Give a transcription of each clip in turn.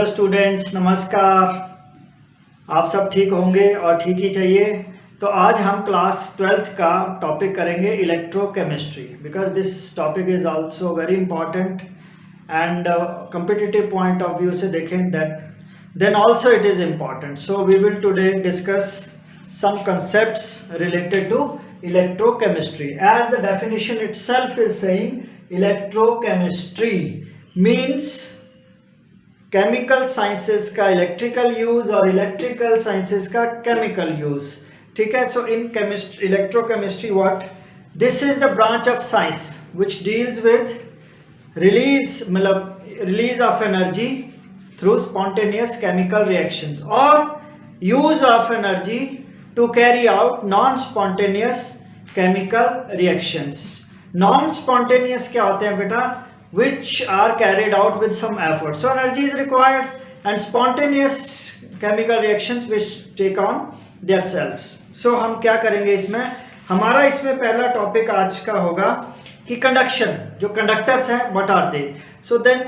Hello students, नमस्कार। आप सब ठीक होंगे और ठीक ही चाहिए। तो आज हम क्लास 12th का टॉपिक करेंगे electrochemistry, because this topic is also very important and competitive point of view से देखें that then also it is important. So we will today discuss some concepts related to electrochemistry. As the definition itself is saying, electrochemistry means chemical sciences का electrical use और electrical sciences का chemical use. ठीक है। So in chemistry, electrochemistry what this is the branch of science which deals with release of energy through spontaneous chemical reactions और use of energy to carry out non spontaneous chemical reactions. Non spontaneous क्या होते हैं बेटा? which are carried out with some effort. So energy is required, and spontaneous chemical reactions which take on themselves. So हम क्या करेंगे इसमें? हमारा इसमें पहला टॉपिक आज का होगा कि कंडक्शन, जो कंडक्टर्स हैं what are they? So then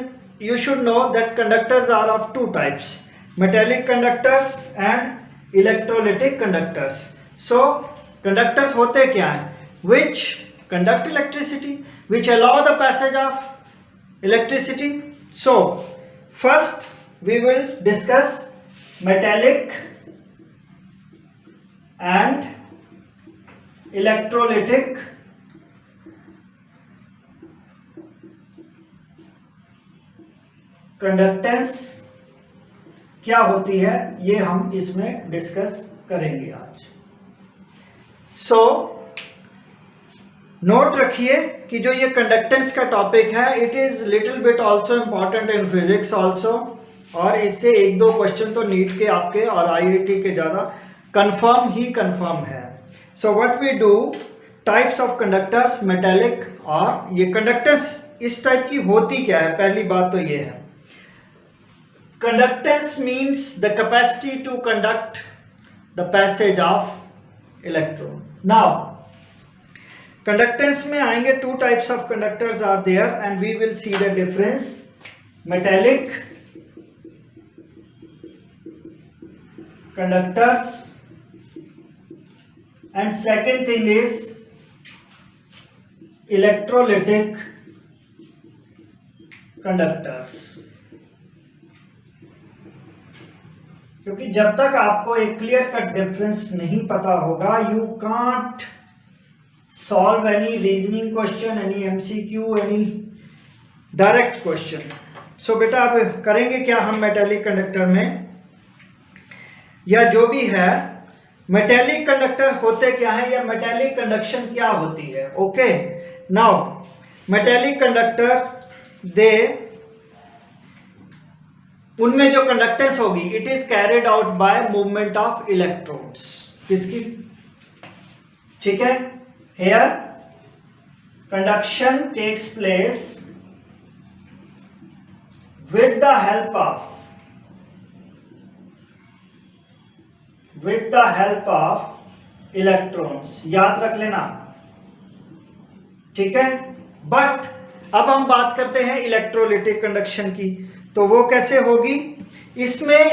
you should know that conductors are of two types, metallic conductors and electrolytic conductors. So conductors होते क्या हैं? Which conduct electricity, which allow the passage of electricity. So first we will discuss metallic and electrolytic conductance क्या होती है, ये हम इसमें discuss करेंगे आज। So नोट रखिए कि जो ये कंडक्टेंस का टॉपिक है it is little bit also important in physics also, और इससे एक दो क्वेश्चन तो नीट के आपके और आईआईटी के ज़्यादा कंफर्म है। So what we do, types of conductors, metallic, और ये कंडक्टेंस इस टाइप की होती क्या है? पहली बात तो ये है, conductance means the capacity to conduct the passage of electron. Now conductance में आएंगे, two types of conductors are there and we will see the difference, metallic conductors and second thing is electrolytic conductors. क्योंकि जब तक आपको एक clear cut difference नहीं पता होगा, you can't solve any reasoning question, any MCQ, any direct question. So बेटा अब करेंगे क्या हम मेटेलिक कंडक्टर में, या जो भी है मेटेलिक कंडक्टर होते क्या है, या मेटेलिक कंडक्शन क्या होती है। ओके, नाउ मेटेलिक कंडक्टर दे, उनमें जो कंडक्टेंस होगी it is carried out by movement of electrons. किसकी? ठीक है। Here conduction takes place with the help of electrons, याद रख लेना, ठीक है। बट अब हम बात करते हैं इलेक्ट्रोलिटिक कंडक्शन की, तो वो कैसे होगी इसमें?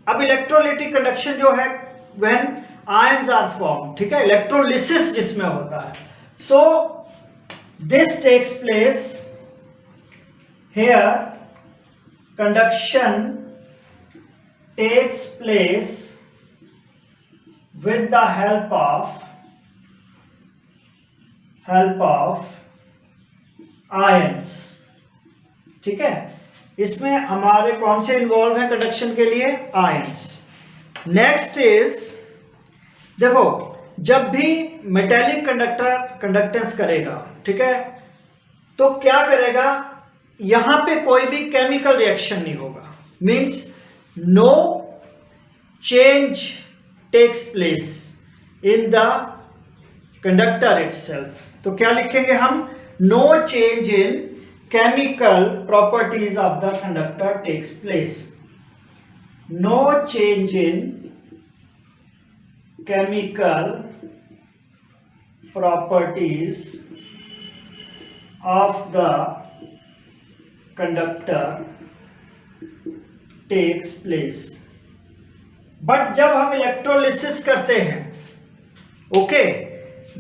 अब इलेक्ट्रोलिटिक कंडक्शन जो है व्हेन आयंस आर फॉर्म, ठीक है, इलेक्ट्रोलिसिस जिसमें होता है। So this takes place here, conduction takes place with the help of ions. ठीक है, इसमें हमारे कौन से इन्वॉल्व हैं कंडक्शन के लिए? आयंस। नेक्स्ट इज, देखो जब भी मेटेलिक कंडक्टर कंडक्टेंस करेगा, ठीक है, तो क्या करेगा, यहां पे कोई भी केमिकल रिएक्शन नहीं होगा, means no change takes place in the conductor itself. तो क्या लिखेंगे हम? No change in chemical properties of the conductor takes place. No change in chemical properties of the conductor takes place. But जब हम electrolysis करते हैं, okay,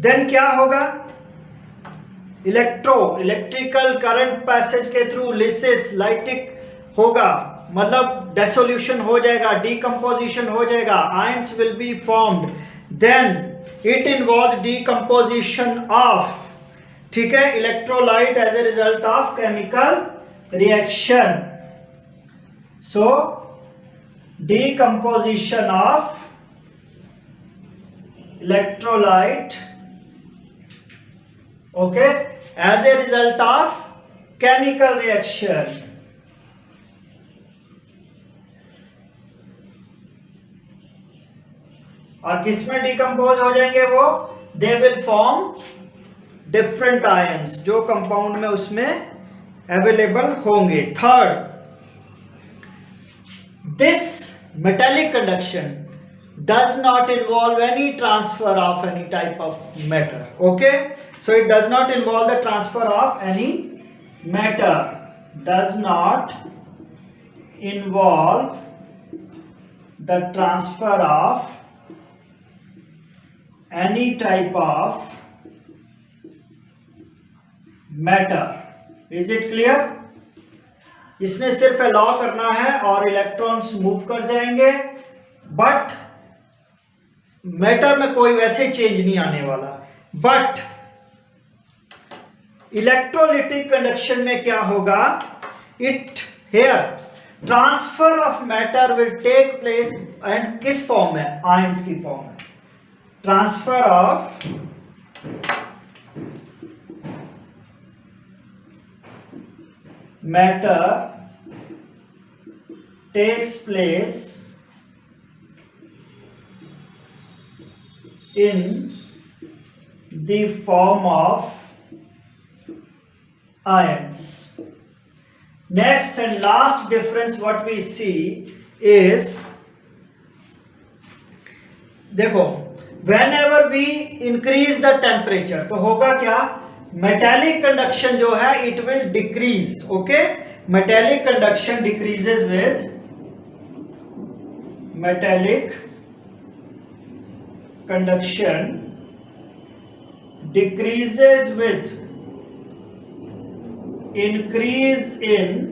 then क्या होगा, इलेक्ट्रिकल करंट पैसेज के थ्रू लिसिस लाइटिक होगा, मतलब डेसोल्यूशन हो जाएगा, डीकंपोजिशन हो जाएगा, ions will be formed, then it involve decomposition of, ठीक है, electrolyte as a result of chemical reaction. So decomposition of electrolyte, okay, as a result of chemical reaction। और किसमें डिकम्पोज हो जाएंगे वो, they will form different ions जो compound में उसमें अवेलेबल होंगे। Third, this metallic conduction does not involve any transfer of any type of matter, okay, so it does not involve the transfer of any matter, does not involve the transfer of any type of matter। is it clear? इसने सिर्फ allow करना है और electrons move कर जाएंगे, but matter में कोई वैसे चेंज नहीं आने वाला। बट इलेक्ट्रोलिटिक कंडक्शन में क्या होगा, it here transfer of matter will take place, and किस फॉर्म में, आयंस की फॉर्म में। Transfer of matter takes place in the form of ions। Next and last difference what we see is, देखो, whenever we increase the temperature तो होगा क्या, metallic conduction जो है it will decrease, okay, metallic conduction decreases with, metallic conduction decreases with increase in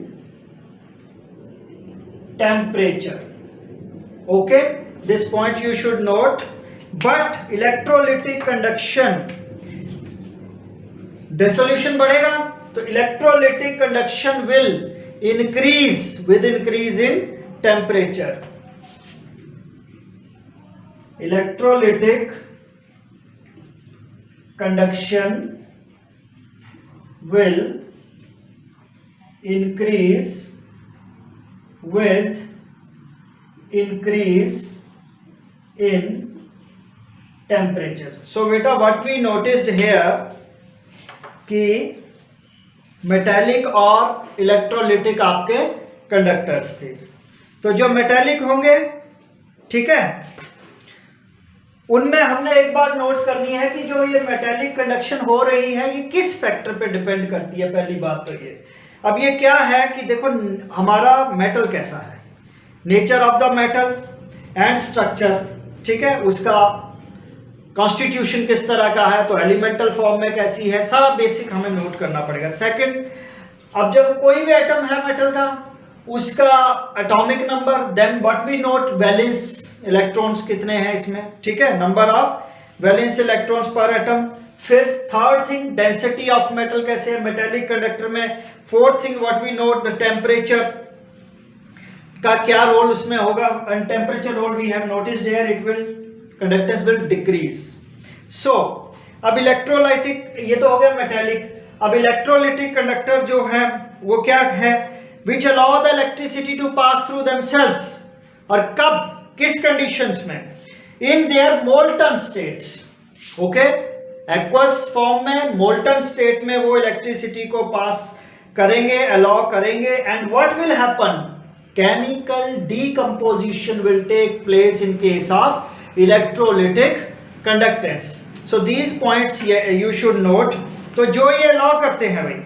temperature, okay, this point you should note. But electrolytic conduction, dissolution बढ़ेगा तो electrolytic conduction will increase with increase in temperature. Electrolytic conduction will increase with increase in temperature. So beta, what we noticed here कि metallic और electrolytic आपके conductors थे. तो जो metallic होंगे, ठीक है, उनमें हमने एक बात नोट करनी है कि जो ये मेटेलिक कंडक्शन हो रही है ये किस फैक्टर पे डिपेंड करती है. पहली बात तो ये, अब ये क्या है कि देखो हमारा मेटल कैसा है, nature of the metal and structure, ठीक है, उसका कॉन्स्टिट्यूशन किस तरह का है, तो एलिमेंटल फॉर्म में कैसी है, सारा बेसिक हमें नोट करना पड़ेगा. सेकंड, अब जब कोई भी एटम है मेटल का, उसका atomic number, then what we note valence electrons कितने हैं इसमें, ठीक है, number of valence electrons per atom. फिर third thing, density of metal कैसे है मेटेलिक कंडक्टर में. Fourth thing what we note the temperature का क्या रोल उसमें होगा, and temperature role we have noticed here, it will conductance will decrease. So अब electrolytic, ये तो हो गया मेटेलिक. अब इलेक्ट्रोलिटिक कंडक्टर जो है वो क्या है, which allow the electricity to pass through themselves, और कब, किस कंडीशंस में, in their molten states. Okay, aqueous form में, मोल्टन स्टेट में वो इलेक्ट्रिसिटी को पास करेंगे, अलाउ करेंगे, and what will happen, chemical decomposition will take place in case of electrolytic conductance. So these points you should note. तो जो ये allow करते हैं भाई,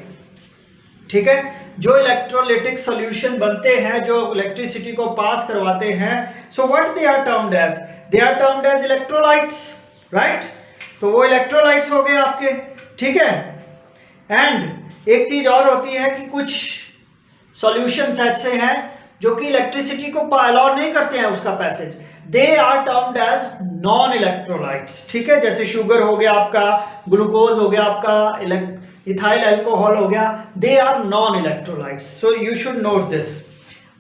ठीक है, जो इलेक्ट्रोलिटिक सॉल्यूशन बनते हैं, जो इलेक्ट्रिसिटी को पास करवाते हैं, so what they are termed as, they are termed as electrolytes, right. तो वो इलेक्ट्रोलाइट्स हो गए आपके, ठीक है। एंड एक चीज और होती है कि कुछ सॉल्यूशंस ऐसे हैं जो कि इलेक्ट्रिसिटी को अलाउ नहीं करते हैं उसका passage, they are termed as non electrolytes, ठीक है। जैसे शुगर हो गया आपका, ग्लूकोज हो गया आपका, इथाइल अल्कोहल हो गया, they are non electrolytes, so you should note this.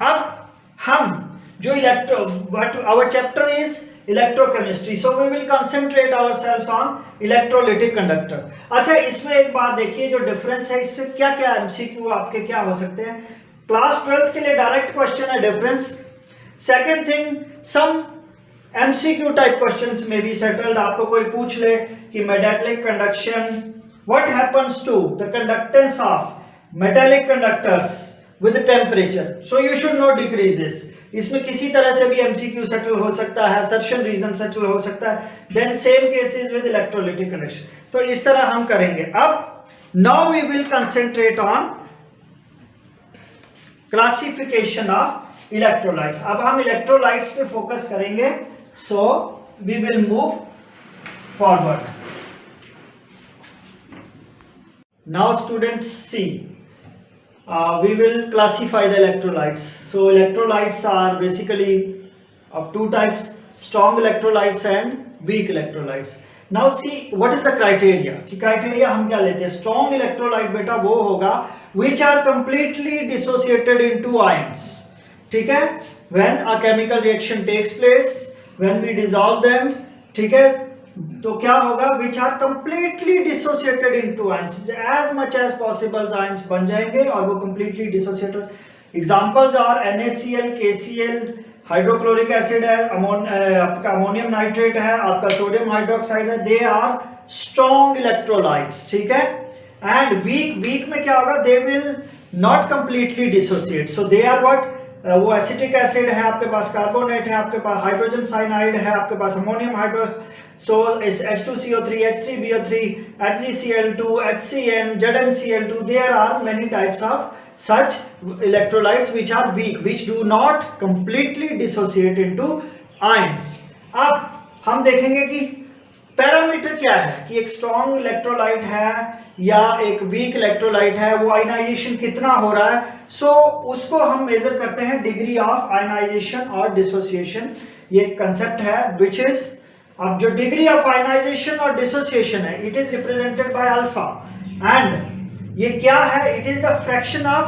अब हम जो our chapter is electrochemistry, so we will concentrate ourselves on electrolytic conductors. अच्छा, इसमें एक बात देखिए, जो डिफरेंस है इसमें क्या क्या एमसीक्यू आपके क्या हो सकते हैं। क्लास 12th के लिए डायरेक्ट क्वेश्चन है डिफरेंस। सेकंड थिंग, सम एमसीक्यू टाइप क्वेश्चंस में भी सेटल्ड, आपको कोई पूछ ले कि metallic conduction, what happens to the conductance of metallic conductors with temperature, so you should know decreases। इसमें किसी तरह से भी एमसीक्यू सेटल हो सकता है, सर्शन रीजन सेटल हो सकता है। Then same cases with electrolytic conduction, तो इस तरह हम करेंगे। अब now we will concentrate on classification of electrolytes. अब हम इलेक्ट्रोलाइट्स पे फोकस करेंगे, so we will move forward. Now students see, we will classify the electrolytes. So electrolytes are basically of two types, strong electrolytes and weak electrolytes. Now see what is the criteria, कि criteria हम क्या लेते हैं। strong electrolyte बेटा वो होगा which are completely dissociated into ions, ठीक है। when a chemical reaction takes place, when we dissolve them, ठीक है, तो क्या होगा, which are completely dissociated into ions, as much as possible ions बन जाएंगे और वो completely dissociated. Examples are NaCl, KCl, hydrochloric acid है, आपका अमोनियम नाइट्रेट है, आपका सोडियम हाइड्रोक्साइड है, दे आर स्ट्रॉन्ग इलेक्ट्रोलाइट्स, ठीक है। एंड वीक में क्या होगा, they will not completely dissociate, so they are what, वो एसिटिक एसिड है आपके पास, कार्बोनेट है आपके पास, हाइड्रोजन साइनाइड है आपके पास, ammonium hydroxide, so it's H2CO3, H3BO3, HgCl2, HCN, ZnCl2, there are many types of such electrolytes which are weak, which do not completely dissociate into ions। अब हम देखेंगे कि पैरामीटर क्या है, कि एक स्ट्रॉन्ग इलेक्ट्रोलाइट है या एक वीक इलेक्ट्रोलाइट है, वो आयनाइजेशन कितना हो रहा है। सो उसको हम मेजर करते हैं डिग्री ऑफ आयनाइजेशन और डिसोसिएशन, ये कंसेप्ट है विच इज, अब जो डिग्री ऑफ आयनाइजेशन और डिसोसिएशन है, it is represented by alpha, and ये क्या है, it is the fraction of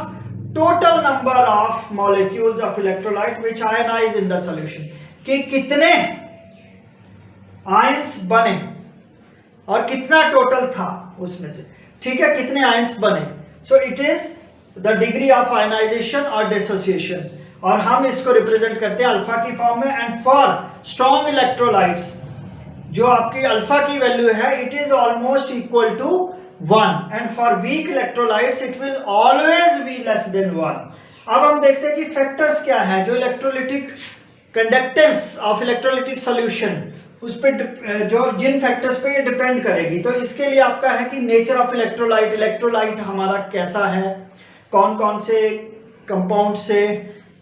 total number of molecules of electrolyte which ionize in the solution, कि कितने आयंस बने और कितना टोटल था उसमें से, ठीक है, कितने आयंस बने। So it is the degree of ionization और डिसोसिएशन, और हम इसको रिप्रेजेंट करते हैं अल्फा की फॉर्म में। एंड फॉर स्ट्रॉन्ग इलेक्ट्रोलाइट्स जो आपकी अल्फा की वैल्यू है, it is almost equal to 1, and for weak electrolytes it will always be less than 1। अब हम देखते हैं कि फैक्टर्स क्या हैं जो electrolytic conductance of electrolytic solution, उस पर जो जिन फैक्टर्स पे ये डिपेंड करेगी। तो इसके लिए आपका है कि नेचर ऑफ इलेक्ट्रोलाइट, इलेक्ट्रोलाइट हमारा कैसा है, कौन कौन से कंपाउंड से,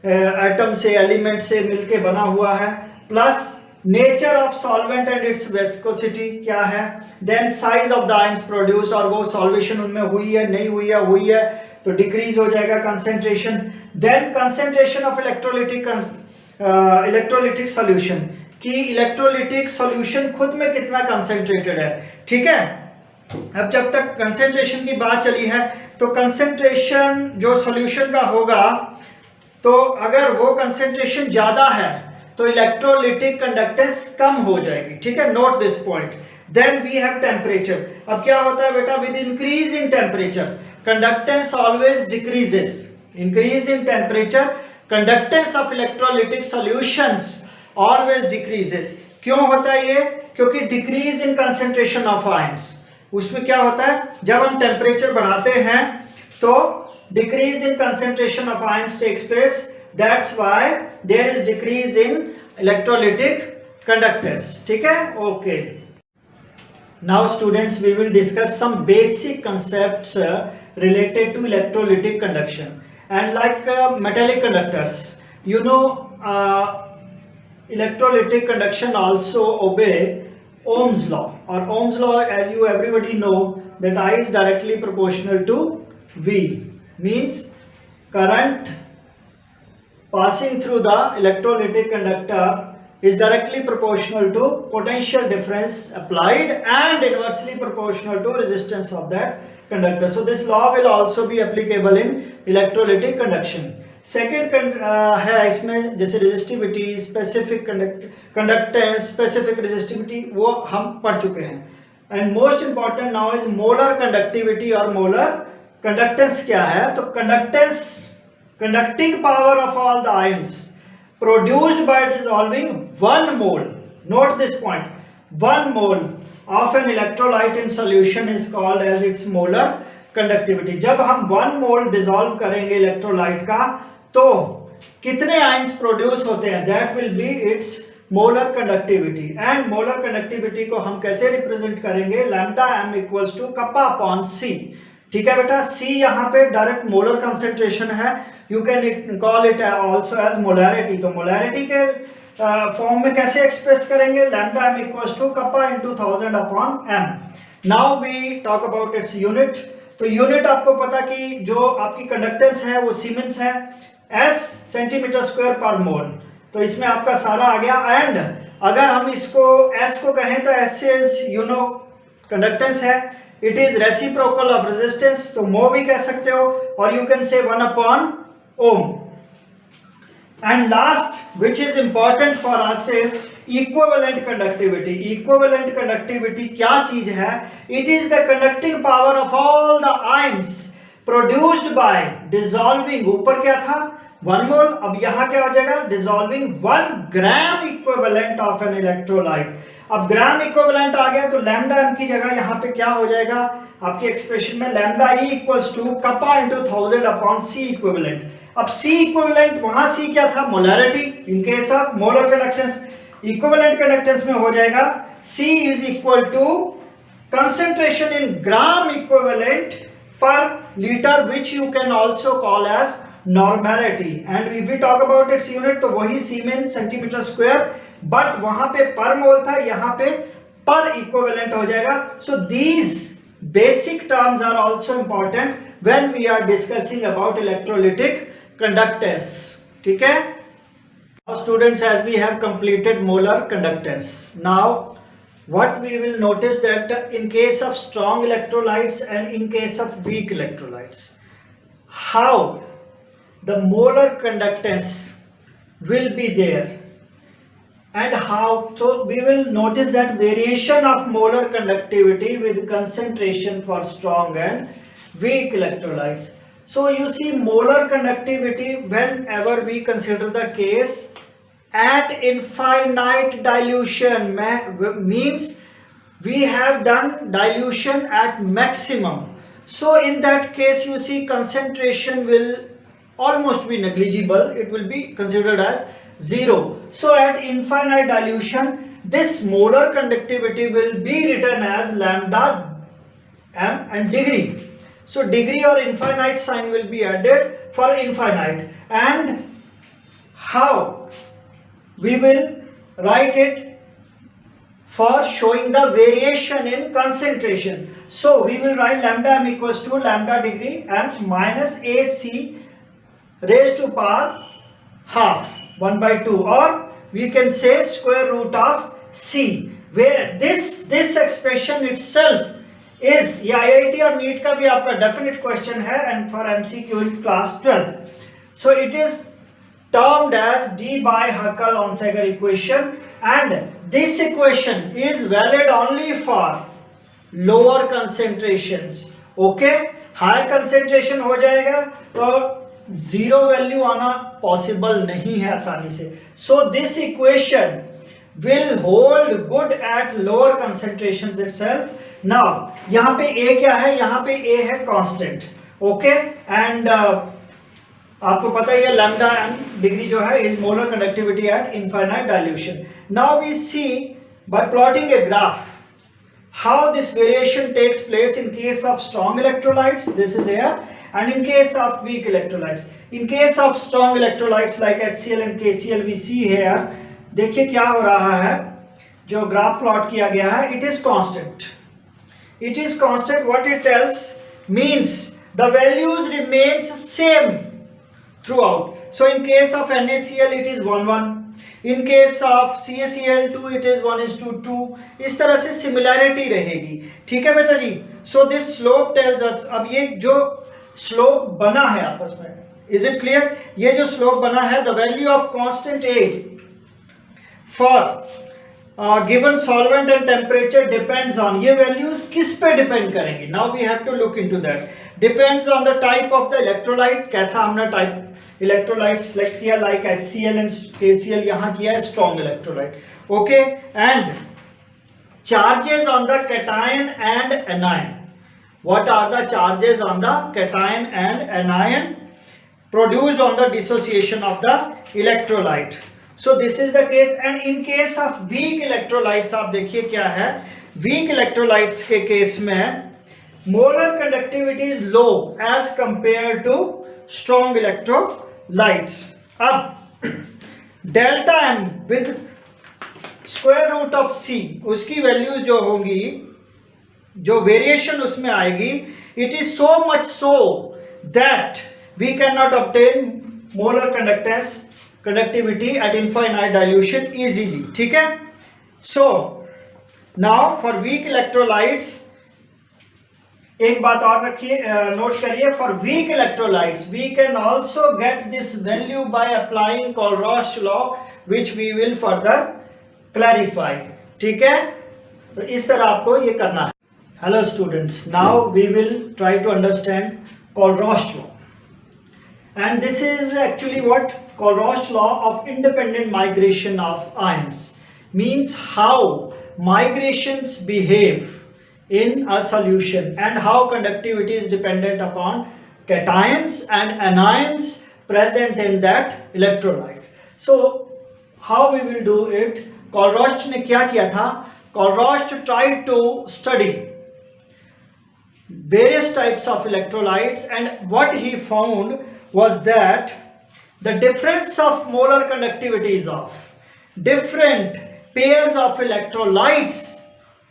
एटम से, एलिमेंट से मिलके बना हुआ है, plus nature of solvent and its viscosity क्या है, then size of the ions produced, और वो सॉल्वेशन उनमें हुई है नहीं हुई है, हुई है तो डिक्रीज हो जाएगा concentration. Then concentration of electrolytic solution, कि इलेक्ट्रोलिटिक सॉल्यूशन खुद में कितना कंसेंट्रेटेड है, ठीक है। अब जब तक कंसेंट्रेशन की बात चली है, तो कंसेंट्रेशन जो सॉल्यूशन का होगा, तो अगर वो कंसेंट्रेशन ज्यादा है तो इलेक्ट्रोलिटिक कंडक्टेंस कम हो जाएगी, ठीक है, note this point. Then we have temperature. अब क्या होता है बेटा, with increase in temperature conductance always decreases, increase in temperature conductance of electrolytic solutions always decreases. क्यों होता है ये, क्योंकि decrease in concentration of ions, उसमें क्या होता है, जब हम टेम्परेचर बढ़ाते हैं तो decrease in concentration of ions takes place, that's why there is decrease in electrolytic conductance, ठीक है, okay। Now students, we will discuss some basic concepts related to electrolytic conduction. And like metallic conductors, you know, electrolytic conduction also obey Ohm's law, or Ohm's law, as you everybody know, that I is directly proportional to V, means current passing through the electrolytic conductor is directly proportional to potential difference applied and inversely proportional to resistance of that conductor. So this law will also be applicable in electrolytic conduction. Second है इसमें जैसे resistivity, specific conductance, specific resistivity, वो हम पढ़ चुके हैं. And most important now is molar conductivity और molar conductance क्या है. तो conductance, conducting power of all the ions produced by dissolving 1 mole, note this point, 1 mole of an electrolyte in solution is called as its molar conductivity. जब हम 1 मोल dissolve करेंगे electrolyte का तो कितने आयंस प्रोड्यूस होते हैं, that will be its molar conductivity. And molar conductivity को हम कैसे रिप्रेजेंट करेंगे, lambda M equals to kappa upon C. ठीक है बेटा, सी यहाँ पे डायरेक्ट मोलर कंसेंट्रेशन है, you can call it also as molarity. तो मोलैरिटी के फॉर्म में कैसे एक्सप्रेस करेंगे, lambda M equals to kappa into 1000 upon M. Now we talk about its unit. तो यूनिट आपको पता कि जो आपकी कंडक्टेंस है वो सीमेंस है, एस सेंटीमीटर स्क्वायर पर मोल. तो इसमें आपका सारा आ गया. एंड अगर हम इसको एस को कहें तो S is you know conductance है, it is reciprocal of resistance, तो मो भी कह सकते हो, और you can say 1 upon ohm. And last which is important for us is equivalent conductivity. Equivalent conductivity क्या चीज है, it is the conducting power of all the ions produced by dissolving, ऊपर क्या था 1 मोल, अब यहां क्या हो जाएगा, dissolving 1 gram equivalent of an electrolyte. अब ग्राम इक्विवेलेंट आ गया तो लैम्डा एम की जगह यहां पे क्या हो जाएगा आपकी एक्सप्रेशन में, lambda E equals to kappa into 1000 upon C equivalent. अब सी इक्विवेलेंट, वहां सी क्या था, molarity in case of molar conductance. Equivalent conductance में हो जाएगा C is equal to concentration in gram equivalent per liter, which you can also call as normality. And if we talk about its unit तो वही सीमेन centimetre square, but वहां पे पर मोल था, यहाँ पे पर इक्विवेलेंट हो जाएगा. So these basic terms are also important when we are discussing about electrolytic conductance. ठीक है. Now students, as we have completed molar conductance, now what we will notice that in case of strong electrolytes and in case of weak electrolytes, how the molar conductance will be there and how. So we will notice that variation of molar conductivity with concentration for strong and weak electrolytes. So you see molar conductivity whenever we consider the case at infinite dilution, means we have done dilution at maximum. So in that case you see concentration will almost be negligible, it will be considered as 0. So at infinite dilution this molar conductivity will be written as lambda m and degree. So degree or infinite sign will be added for infinite. And how we will write it for showing the variation in concentration. So we will write lambda m equals to lambda degree m minus AC raised to power half 1 by 2, or we can say square root of C, where this expression itself is, ये IIT और NEET का भी आपका definite question है and for MCQ in class 12. So it is termed as d by Huckel-Onsager equation, and this equation is valid only for lower concentrations. Okay, higher concentration हो जाएगा तो zero value आना possible नहीं है आसानी से. So this equation will hold good at lower concentrations itself. Now यहाँ पे A क्या है, यहाँ पे A है constant. Okay, and आपको पता ही है लैम्डा एम डिग्री जो है is molar conductivity at infinite dilution. Now we see by plotting a graph how this variation takes place in case of strong electrolytes, this is here, and in case of weak electrolytes. In case of strong electrolytes like HCl and KCl, we see here, देखिए क्या हो रहा है, जो graph plot किया गया है, it is constant. It is constant. What it tells means the values remains same throughout. So in case of NaCl it is 1:1, in case of CaCl2 it is 1:2. इस तरह से सिमिलैरिटी रहेगी, ठीक है बेटा जी. So this slope tells us, अब ये जो स्लोप बना है आपस में, इज इट क्लियर, ये जो स्लोप बना है, the value of constant A for given solvent and temperature depends on, ये वैल्यूज किस पे डिपेंड करेंगी, now we have to look into that. Depends on the type of the electrolyte, कैसा हमने टाइप इलेक्ट्रोलाइट सेलेक्ट किया, like HCl and KCl, यहाँ किया है strong electrolyte, okay. And charges on the cation and anion, what are the charges on the cation and anion produced on the dissociation of the electrolyte. So this is the case. And in case of weak electrolytes, आप देखिए क्या है, weak electrolytes के case में molar conductivity is low as compared to strong electrolytes. अब delta m with square root of c, उसकी values जो होंगी, जो वेरिएशन उसमें आएगी, it is so much so that we can not obtain molar conductivity at infinite dilution easily, ठीक है. So now for weak electrolytes, एक बात और रखिए, नोट करिए, for weak electrolytes we can also get this value by applying Kohlrausch law, which we will further clarify, ठीक है. तो इस तरह आपको ये करना है. Hello students, now we will try to understand Kohlrausch law, and this is actually what Kohlrausch law of independent migration of ions means, how migrations behave in a solution and how conductivity is dependent upon cations and anions present in that electrolyte. So how we will do it? Kohlrausch ने क्या किया था? Kohlrausch tried to study various types of electrolytes, and what he found was that the difference of molar conductivities of different pairs of electrolytes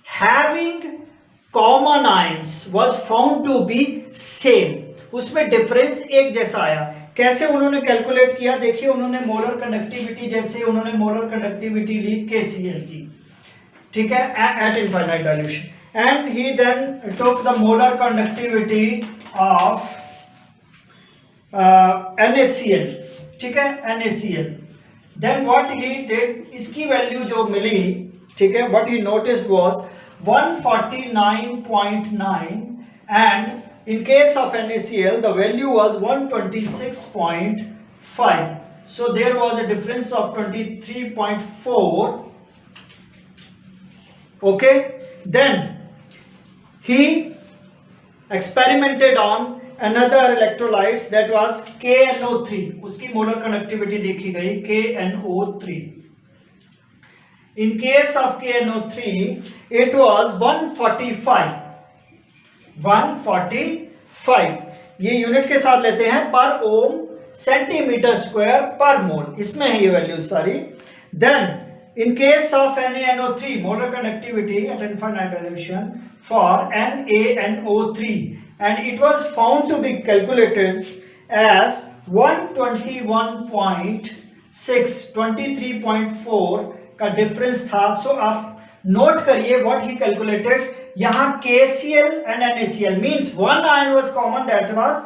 having common ions was found to be same. उसमें difference एक जैसा आया. कैसे उन्होंने calculate किया, देखिए, उन्होंने molar conductivity, जैसे उन्होंने मोलर कंडक्टिविटी ली KCl की, ठीक है, eight infinite dilution, and he then took the molar conductivity of NaCl, ठीक है, NaCl. Then what he did, इसकी वैल्यू जो मिली, ठीक है, what he noticed was 149.9, and in case of NaCl the value was 126.5. So there was a difference of 23.4. Okay, then he experimented on another electrolytes, that was KNO3. उसकी molar conductivity देखी गई KNO3. In case of KNO3 it was 145. ये unit के साथ लेते हैं पर ओम centimetre square पर मोल, इसमें है ये वैल्यू सारी. Then in case of NaNO3, molar conductivity at infinite dilution for NaNO3, and it was found to be calculated as 121.6, 23.4 का डिफरेंस था. सो आप नोट करिए व्हाट ही कैलकुलेटेड. यहाँ KCl and NaCl means one ion was common, that was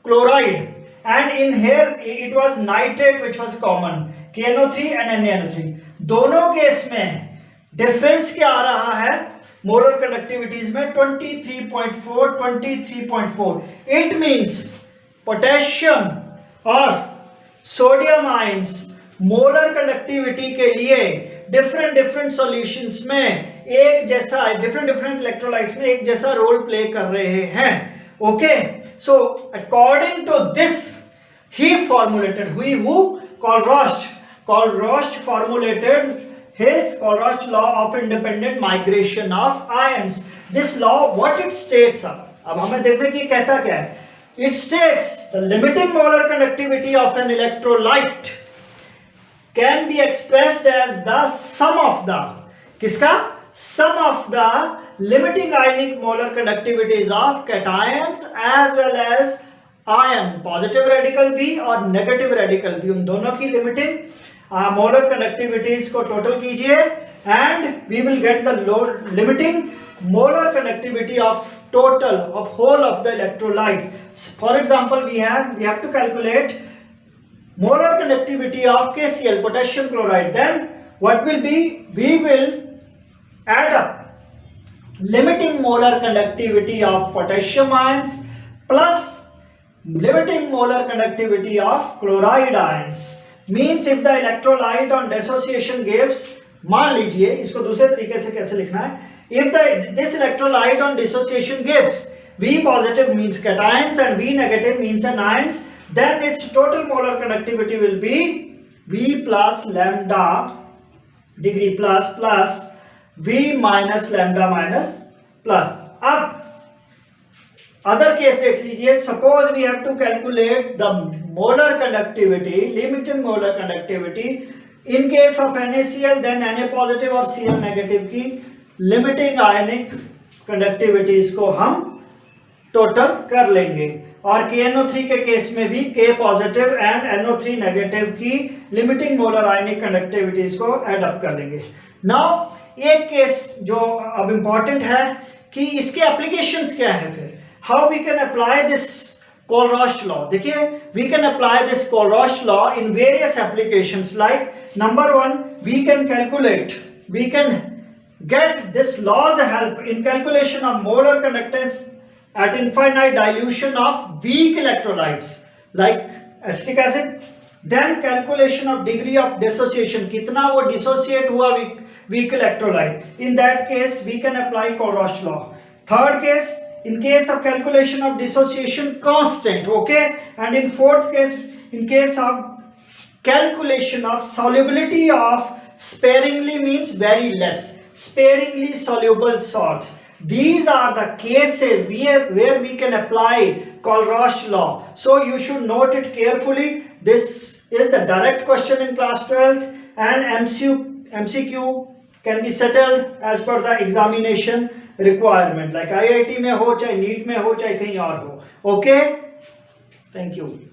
chloride, and in here it was nitrate which was common, KNO3 and NaNO3. दोनों case में difference क्या आ रहा है मोलर कंडक्टिविटीज में? 23.4. It means potassium और sodium ions molar conductivity के लिए different solutions में एक जैसा, डिफरेंट इलेक्ट्रोलाइट्स में एक जैसा रोल प्ले कर रहे हैं. Okay, so according to this he formulated, Kohlrausch formulated his Colruy's law of independent migration of ions. This law, what it states, अब हमें देखने की कहता क्या है. It states the limiting molar conductivity of an electrolyte can be expressed as the sum of the, किसका? Sum of the limiting ionic molar conductivities of cations as well as ion, positive radical B और negative radical B, उन दोनों की limiting molar conductivities को total कीजिए and we will get the limiting molar conductivity of total of whole of the electrolyte. For example, we have to calculate molar conductivity of KCl, potassium chloride. Then what will be? We will add up limiting molar conductivity of potassium ions plus limiting molar conductivity of chloride ions. Means if the electrolyte on dissociation gives, मान लीजिए इसको दूसरे तरीके से कैसे लिखना है, if this electrolyte on dissociation gives V positive means cations and V negative means anions, then its total molar conductivity will be V plus lambda degree plus V minus lambda minus plus. अब other case देख लीजिए. Suppose we have to calculate the molar conductivity, limiting molar conductivity in case of NaCl, then Na positive और Cl negative की limiting ionic conductivities को हम total कर लेंगे. और KNO3 के केस में भी K positive and NO3 negative की लिमिटिंग मोलर आयनिक कंडक्टिविटीज को एड अप कर लेंगे. नाउ एक केस जो अब इंपॉर्टेंट है कि इसके एप्लीकेशंस क्या है. फिर how we can apply this Colruy's law. देखिए, we can apply this Colruy's law in various applications. Like number one, we can get this law's help in calculation of molar conductance at infinite dilution of weak electrolytes like acetic acid. Then calculation of degree of dissociation, कितना वो dissociate हुआ weak electrolyte. In that case, we can apply Colruy's law. Third case, in case of calculation of dissociation constant, okay. And in fourth case, in case of calculation of solubility of sparingly means very less, sparingly soluble salts. These are the cases where we can apply Colruy's law. So you should note it carefully. This is the direct question in class 12th, and MCQ can be settled as per the examination requirement, like IIT में हो, चाहे NEET में हो, चाहे कहीं और हो. Okay, thank you.